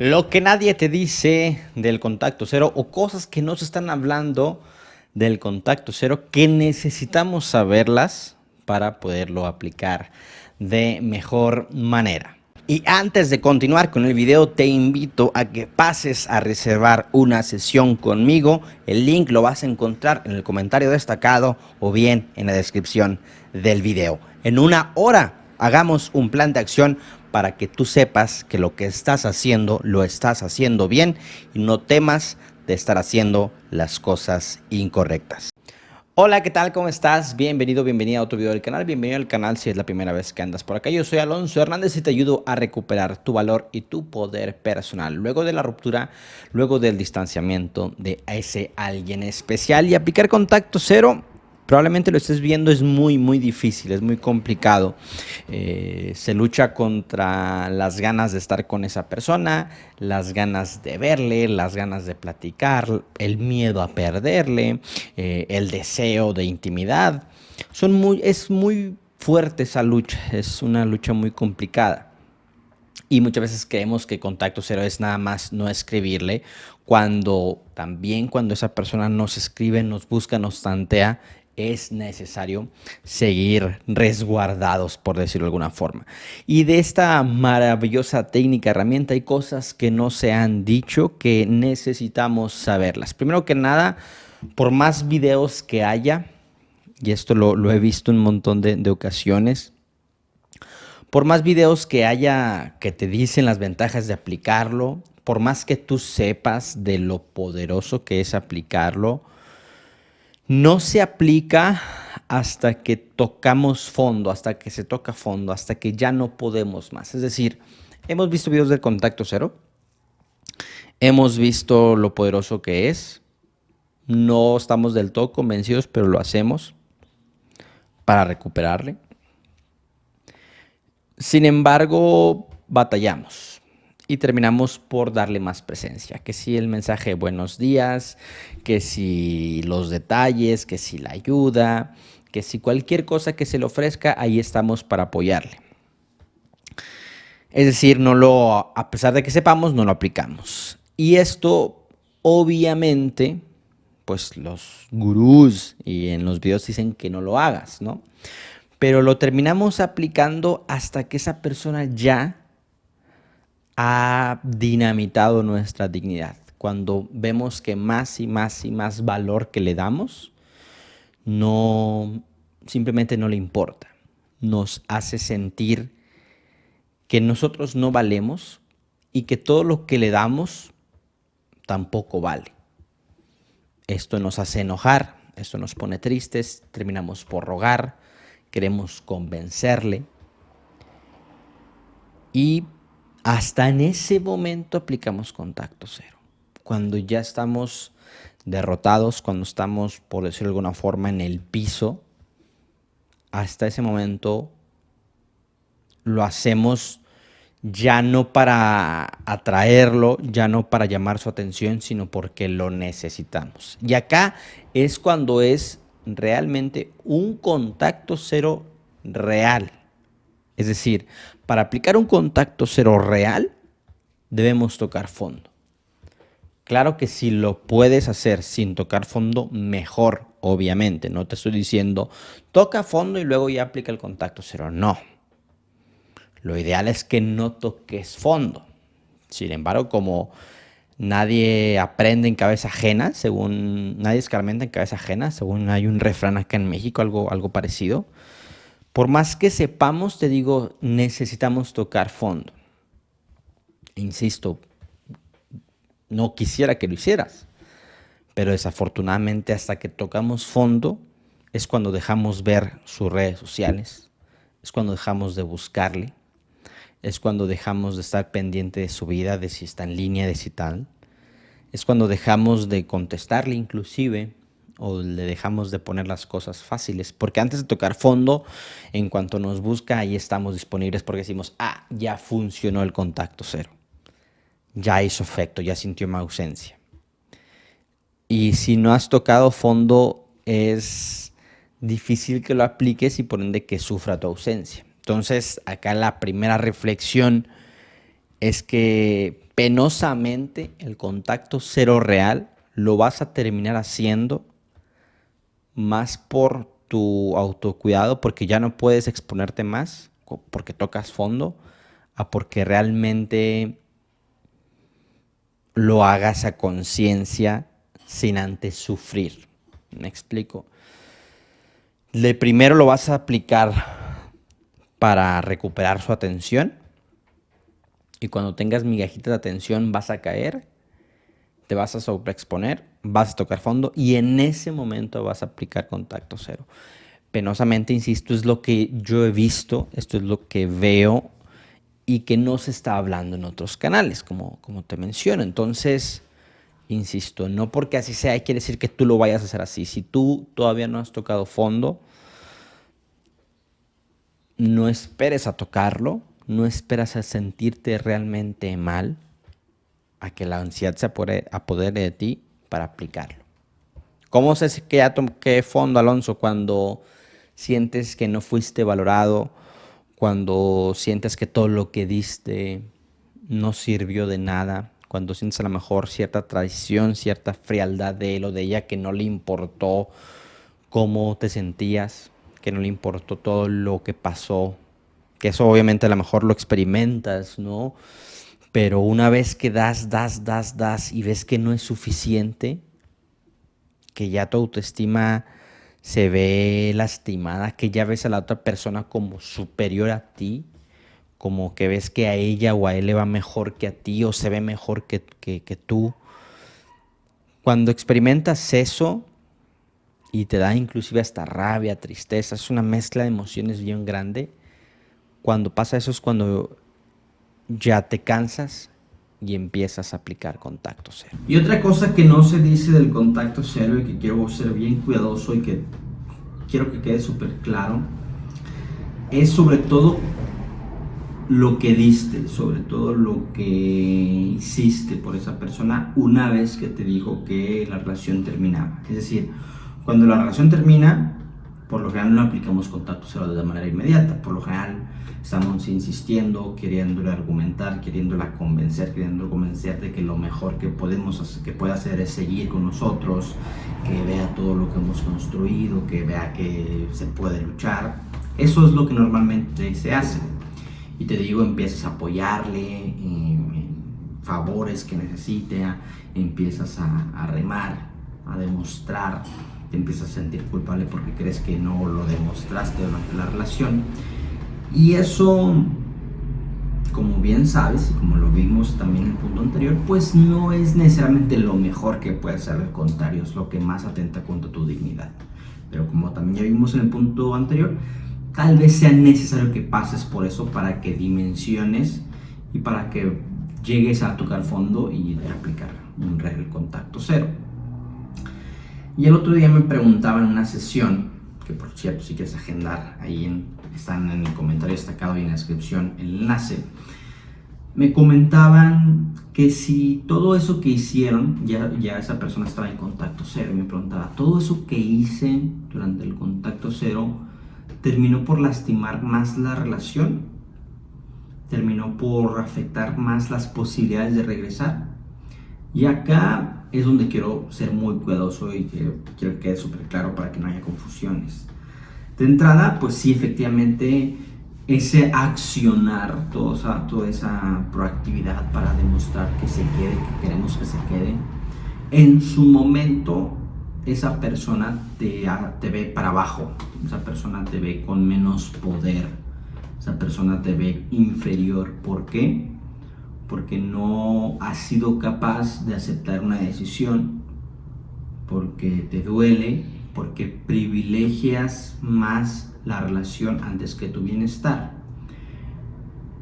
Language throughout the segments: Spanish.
Lo que nadie te dice del contacto cero o cosas que no se están hablando del contacto cero que necesitamos saberlas para poderlo aplicar de mejor manera. Y antes de continuar con el video, te invito a que pases a reservar una sesión conmigo. El link lo vas a encontrar en el comentario destacado o bien en la descripción del video. En una hora hagamos un plan de acción para que tú sepas que lo que estás haciendo lo estás haciendo bien y no temas de estar haciendo las cosas incorrectas. Hola, ¿qué tal? ¿Cómo estás? Bienvenido, bienvenida a otro video del canal. Bienvenido al canal si es la primera vez que andas por acá. Yo soy Alonso Hernández y te ayudo a recuperar tu valor y tu poder personal. Luego de la ruptura, luego del distanciamiento de ese alguien especial y aplicar contacto cero. Probablemente lo estés viendo, es muy difícil, es muy complicado. Se lucha contra las ganas de estar con esa persona, las ganas de verle, las ganas de platicar, el miedo a perderle, el deseo de intimidad. Es muy fuerte esa lucha, es una lucha muy complicada. Y muchas veces creemos que contacto cero es nada más no escribirle, cuando esa persona nos escribe, nos busca, nos tantea, es necesario seguir resguardados, por decirlo de alguna forma. Y de esta maravillosa técnica, herramienta, hay cosas que no se han dicho que necesitamos saberlas. Primero que nada, por más videos que haya, y esto lo he visto un montón de ocasiones, por más videos que haya que te dicen las ventajas de aplicarlo, por más que tú sepas de lo poderoso que es aplicarlo, no se aplica hasta que tocamos fondo, hasta que se toca fondo, hasta que ya no podemos más. Es decir, hemos visto videos del contacto cero, hemos visto lo poderoso que es, no estamos del todo convencidos, pero lo hacemos para recuperarle. Sin embargo, batallamos y terminamos por darle más presencia. Que si el mensaje de buenos días, que si los detalles, que si la ayuda, que si cualquier cosa que se le ofrezca, ahí estamos para apoyarle. Es decir, a pesar de que sepamos, no lo aplicamos. Y esto, obviamente, pues los gurús y en los videos dicen que no lo hagas, ¿no? Pero lo terminamos aplicando hasta que esa persona ya ha dinamitado nuestra dignidad. Cuando vemos que más y más valor que le damos, simplemente no le importa. Nos hace sentir que nosotros no valemos y que todo lo que le damos tampoco vale. Esto nos hace enojar, esto nos pone tristes, terminamos por rogar, queremos convencerle y hasta en ese momento aplicamos contacto cero. Cuando ya estamos derrotados, cuando estamos, por decirlo de alguna forma, en el piso, hasta ese momento lo hacemos ya no para atraerlo, ya no para llamar su atención, sino porque lo necesitamos. Y acá es cuando es realmente un contacto cero real. Es decir, para aplicar un contacto cero real, debemos tocar fondo. Claro que si lo puedes hacer sin tocar fondo, mejor, obviamente. No te estoy diciendo, toca fondo y luego ya aplica el contacto cero. No. Lo ideal es que no toques fondo. Sin embargo, como nadie aprende en cabeza ajena, nadie escarmienta en cabeza ajena, según hay un refrán acá en México, algo parecido. Por más que sepamos, te digo, necesitamos tocar fondo. Insisto, no quisiera que lo hicieras, pero desafortunadamente hasta que tocamos fondo es cuando dejamos ver sus redes sociales, es cuando dejamos de buscarle, es cuando dejamos de estar pendiente de su vida, de si está en línea, de si tal. Es cuando dejamos de contestarle inclusive, o le dejamos de poner las cosas fáciles. Porque antes de tocar fondo, en cuanto nos busca, ahí estamos disponibles porque decimos, ya funcionó el contacto cero. Ya hizo efecto, ya sintió mi ausencia. Y si no has tocado fondo, es difícil que lo apliques y por ende que sufra tu ausencia. Entonces, acá la primera reflexión es que penosamente el contacto cero real lo vas a terminar haciendo más por tu autocuidado, porque ya no puedes exponerte más, porque tocas fondo, a porque realmente lo hagas a conciencia sin antes sufrir. ¿Me explico? De primero lo vas a aplicar para recuperar su atención, y cuando tengas migajitas de atención vas a caer, te vas a sobreexponer, vas a tocar fondo y en ese momento vas a aplicar contacto cero. Penosamente, insisto, es lo que yo he visto, esto es lo que veo y que no se está hablando en otros canales, como te menciono. Entonces, insisto, no porque así sea quiere decir que tú lo vayas a hacer así. Si tú todavía no has tocado fondo, no esperes a tocarlo, no esperas a sentirte realmente mal, a que la ansiedad se apodere de ti para aplicarlo. ¿Cómo sé que ya toqué fondo, Alonso? Cuando sientes que no fuiste valorado, cuando sientes que todo lo que diste no sirvió de nada, cuando sientes a lo mejor cierta traición, cierta frialdad de él o de ella, que no le importó cómo te sentías, que no le importó todo lo que pasó, que eso obviamente a lo mejor lo experimentas, ¿no? Pero una vez que das y ves que no es suficiente, que ya tu autoestima se ve lastimada, que ya ves a la otra persona como superior a ti, como que ves que a ella o a él le va mejor que a ti o se ve mejor que tú. Cuando experimentas eso y te da inclusive hasta rabia, tristeza, es una mezcla de emociones bien grande. Cuando pasa eso es cuando ya te cansas y empiezas a aplicar contacto cero. Y otra cosa que no se dice del contacto cero y que quiero ser bien cuidadoso y que quiero que quede súper claro, es sobre todo lo que diste, sobre todo lo que hiciste por esa persona una vez que te dijo que la relación terminaba. Es decir, cuando la relación termina, por lo general no aplicamos contacto cero de manera inmediata. Por lo general estamos insistiendo, queriéndole argumentar, queriéndola convencer, queriendo convencer de que lo mejor que podemos hacer, que puede hacer es seguir con nosotros, que vea todo lo que hemos construido, que vea que se puede luchar. Eso es lo que normalmente se hace. Y te digo, empiezas a apoyarle en favores que necesite, empiezas a remar, a demostrar, te empiezas a sentir culpable porque crees que no lo demostraste durante la relación. Y eso, como bien sabes y como lo vimos también en el punto anterior, pues no es necesariamente lo mejor que puede hacer, al contrario, es lo que más atenta contra tu dignidad. Pero como también ya vimos en el punto anterior, tal vez sea necesario que pases por eso para que dimensiones y para que llegues a tocar fondo y aplicar un real contacto cero. Y el otro día me preguntaban en una sesión, que por cierto si quieres agendar, ahí están en el comentario destacado y en la descripción el enlace, me comentaban que si todo eso que hicieron, ya esa persona estaba en contacto cero, y me preguntaba, todo eso que hice durante el contacto cero terminó por lastimar más la relación, terminó por afectar más las posibilidades de regresar. Y acá es donde quiero ser muy cuidadoso y quiero que quede súper claro para que no haya confusiones. De entrada, pues sí, efectivamente, ese accionar, toda esa proactividad para demostrar que se quede, que queremos que se quede, en su momento esa persona te ve para abajo, esa persona te ve con menos poder, esa persona te ve inferior. ¿Por qué? Porque no has sido capaz de aceptar una decisión, porque te duele, porque privilegias más la relación antes que tu bienestar.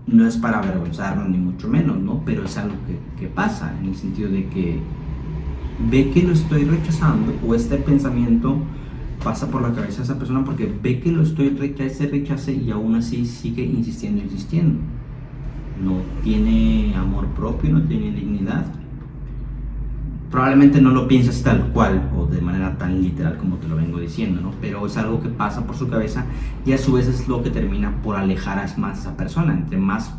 No es para avergonzarnos ni mucho menos, ¿no? Pero es algo que pasa, en el sentido de que ve que lo estoy rechazando, o este pensamiento pasa por la cabeza de esa persona porque ve que lo estoy rechace y aún así sigue insistiendo. No tiene amor propio, no tiene dignidad. Probablemente no lo piensas tal cual o de manera tan literal como te lo vengo diciendo, ¿no? Pero es algo que pasa por su cabeza y a su vez es lo que termina por alejar más a esa persona. Entre más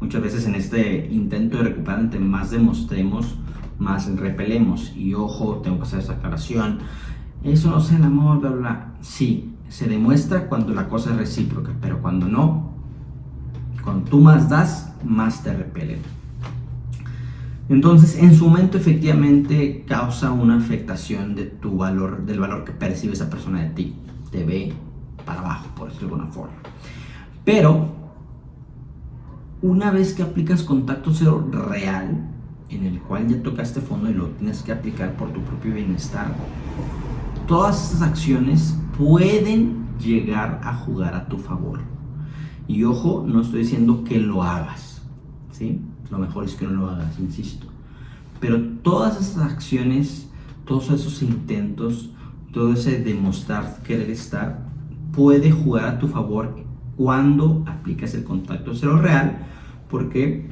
Muchas veces en este intento de recuperar, entre más demostremos, más repelemos. Y ojo, tengo que hacer esta aclaración. Eso no es el amor, bla, bla. Sí, se demuestra cuando la cosa es recíproca, pero cuando no, cuando tú más das, más te repelen. Entonces, en su momento efectivamente causa una afectación de tu valor, del valor que percibe esa persona de ti. Te ve para abajo, por decirlo de alguna forma. Pero, una vez que aplicas contacto cero real, en el cual ya tocaste fondo y lo tienes que aplicar por tu propio bienestar, todas esas acciones pueden llegar a jugar a tu favor. Y ojo, no estoy diciendo que lo hagas, ¿sí? Lo mejor es que no lo hagas, insisto. Pero todas esas acciones, todos esos intentos, todo ese demostrar querer estar, puede jugar a tu favor cuando aplicas el contacto cero real, porque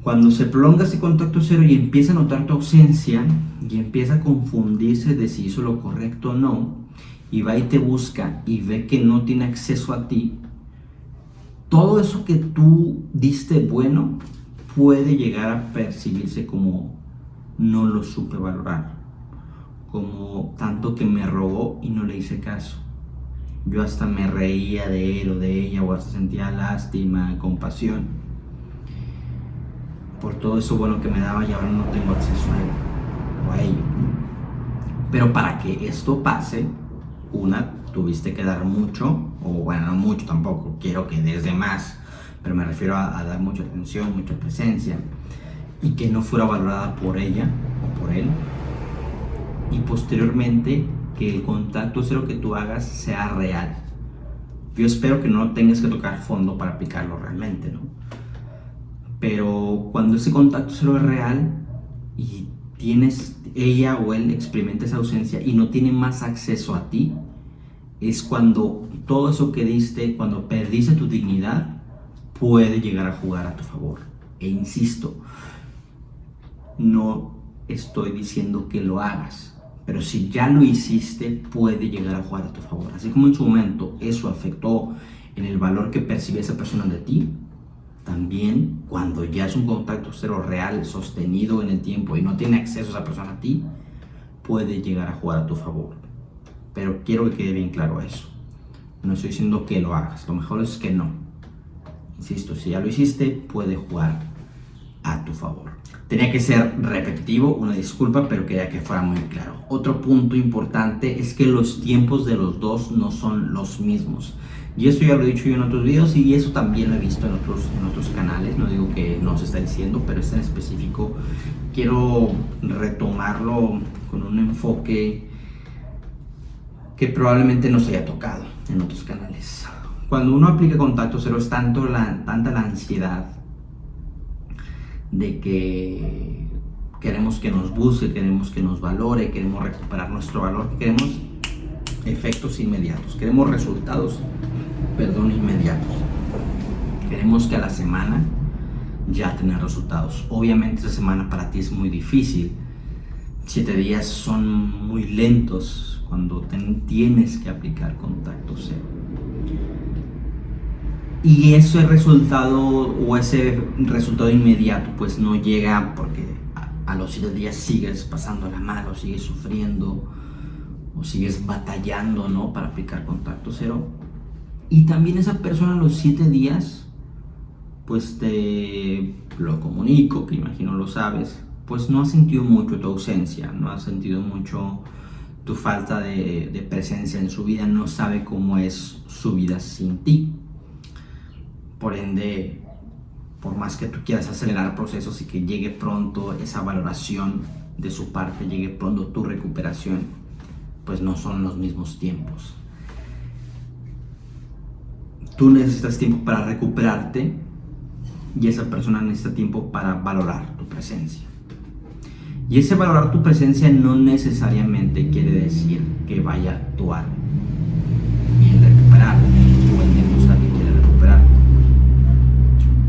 cuando se prolonga ese contacto cero y empieza a notar tu ausencia y empieza a confundirse de si hizo lo correcto o no, y va y te busca y ve que no tiene acceso a ti, todo eso que tú diste bueno puede llegar a percibirse como no lo supe valorar, como tanto que me robó y no le hice caso. Yo hasta me reía de él o de ella, o hasta sentía lástima, compasión por todo eso bueno que me daba, y ahora no tengo acceso a él o a ello. Pero para que esto pase, tuviste que dar mucho, o bueno, no mucho tampoco, quiero que des de más, pero me refiero a dar mucha atención, mucha presencia, y que no fuera valorada por ella o por él. Y posteriormente, que el contacto cero que tú hagas sea real. Yo espero que no tengas que tocar fondo para aplicarlo realmente, ¿no? Pero cuando ese contacto cero es real y ella o él experimenta esa ausencia y no tiene más acceso a ti, es cuando todo eso que diste, cuando perdiste tu dignidad, puede llegar a jugar a tu favor. E insisto, no estoy diciendo que lo hagas, pero si ya lo hiciste, puede llegar a jugar a tu favor. Así como en su momento eso afectó en el valor que percibe esa persona de ti, también cuando ya es un contacto cero real, sostenido en el tiempo y no tiene acceso a esa persona a ti, puede llegar a jugar a tu favor. Pero quiero que quede bien claro eso. No estoy diciendo que lo hagas, lo mejor es que no. Insisto, si ya lo hiciste, puede jugar a tu favor. Tenía que ser repetitivo, una disculpa, pero quería que fuera muy claro. Otro punto importante es que los tiempos de los dos no son los mismos. Y esto ya lo he dicho yo en otros videos, y eso también lo he visto en otros canales. No digo que no se está diciendo, pero este en específico quiero retomarlo con un enfoque que probablemente no se haya tocado en otros canales. Cuando uno aplica contacto cero, es tanta la ansiedad de que queremos que nos busque, queremos que nos valore, queremos recuperar nuestro valor, que queremos efectos inmediatos, queremos resultados, inmediatos. Queremos que a la semana ya tener resultados. Obviamente esa semana para ti es muy difícil. 7 días son muy lentos cuando tienes que aplicar contacto cero. Y ese resultado inmediato pues no llega, porque a los 7 días sigues pasándola mal, o sigues sufriendo, o sigues batallando, ¿no?, para aplicar contacto cero. Y también esa persona a los 7 días, pues te lo comunico, que imagino lo sabes, pues no ha sentido mucho tu ausencia, no ha sentido mucho tu falta de presencia en su vida, no sabe cómo es su vida sin ti. Por ende, por más que tú quieras acelerar procesos y que llegue pronto esa valoración de su parte, llegue pronto tu recuperación, pues no son los mismos tiempos. Tú necesitas tiempo para recuperarte y esa persona necesita tiempo para valorar tu presencia. Y ese valorar tu presencia no necesariamente quiere decir que vaya a actuar en recuperar o en demostrar que quiere recuperar.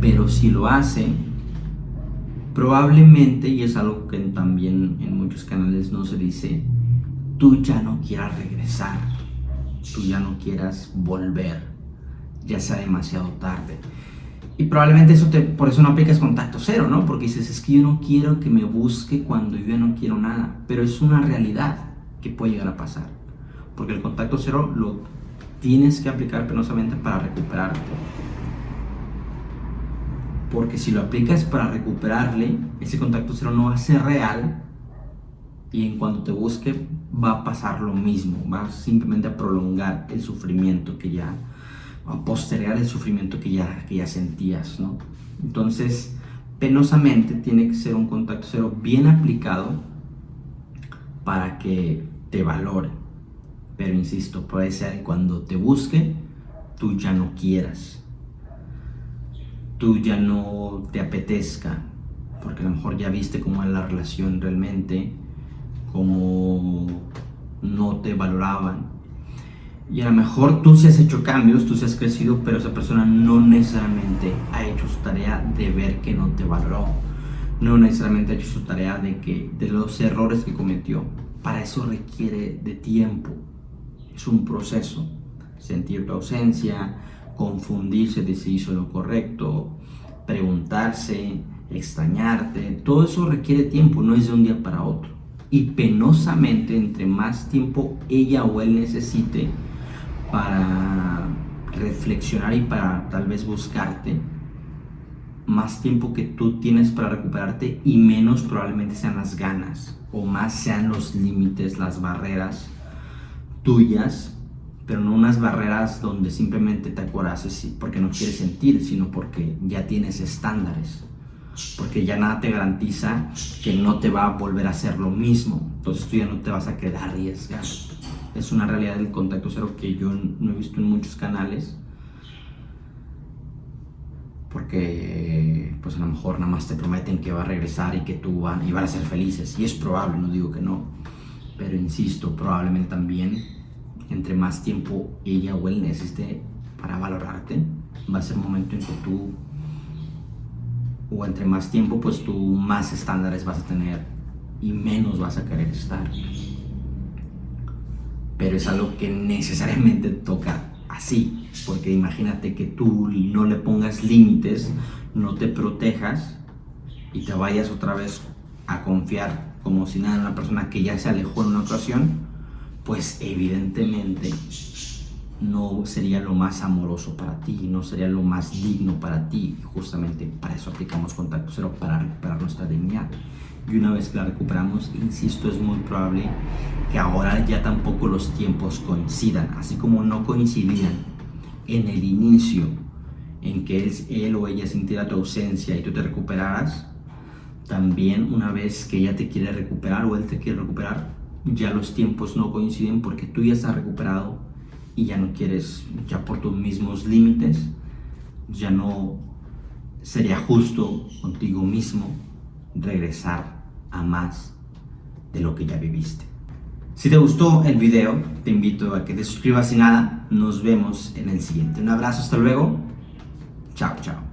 Pero si lo hace, probablemente, y es algo que también en muchos canales no se dice, tú ya no quieras regresar, tú ya no quieras volver, ya sea demasiado tarde. Y probablemente por eso no aplicas contacto cero, ¿no? Porque dices, es que yo no quiero que me busque cuando yo ya no quiero nada. Pero es una realidad que puede llegar a pasar. Porque el contacto cero lo tienes que aplicar penosamente para recuperarte. Porque si lo aplicas para recuperarle, ese contacto cero no va a ser real. Y en cuanto te busque, va a pasar lo mismo. Va simplemente a prolongar el sufrimiento a postergar el sufrimiento que ya sentías, ¿no? Entonces, penosamente tiene que ser un contacto cero bien aplicado para que te valore. Pero insisto, puede ser cuando te busque, tú ya no quieras, tú ya no te apetezca, porque a lo mejor ya viste cómo era la relación realmente, cómo no te valoraban. Y a lo mejor tú sí has hecho cambios, tú sí has crecido, pero esa persona no necesariamente ha hecho su tarea de ver que no te valoró. No necesariamente ha hecho su tarea de los errores que cometió. Para eso requiere de tiempo. Es un proceso. Sentir tu ausencia, confundirse de si hizo lo correcto, preguntarse, extrañarte. Todo eso requiere tiempo, no es de un día para otro. Y penosamente, entre más tiempo ella o él necesite para reflexionar y para tal vez buscarte, más tiempo que tú tienes para recuperarte y menos probablemente sean las ganas o más sean los límites, las barreras tuyas, pero no unas barreras donde simplemente te acoraces porque no quieres sentir, sino porque ya tienes estándares, porque ya nada te garantiza que no te va a volver a hacer lo mismo, entonces tú ya no te vas a quedar arriesgado. Es una realidad del contacto cero que yo no he visto en muchos canales, porque pues a lo mejor nada más te prometen que va a regresar y que tú van a ser felices, y es probable, no digo que no, pero insisto, probablemente también entre más tiempo ella o él necesite para valorarte, va a ser un momento en que tú, o entre más tiempo, pues tú más estándares vas a tener y menos vas a querer estar. Pero es algo que necesariamente toca así, porque imagínate que tú no le pongas límites, no te protejas y te vayas otra vez a confiar como si nada en una persona que ya se alejó en una ocasión, pues evidentemente no sería lo más amoroso para ti, no sería lo más digno para ti. Justamente para eso aplicamos contacto cero, para recuperar nuestra dignidad. Y una vez que la recuperamos, insisto, es muy probable que ahora ya tampoco los tiempos coincidan, así como no coincidían en el inicio, en que él o ella sintiera tu ausencia y tú te recuperaras. También una vez que ella te quiere recuperar o él te quiere recuperar, ya los tiempos no coinciden porque tú ya estás recuperado y ya no quieres, ya por tus mismos límites, ya no sería justo contigo mismo regresar a más de lo que ya viviste. Si te gustó el video, te invito a que te suscribas y nada, nos vemos en el siguiente. Un abrazo, hasta luego. Chao, chao.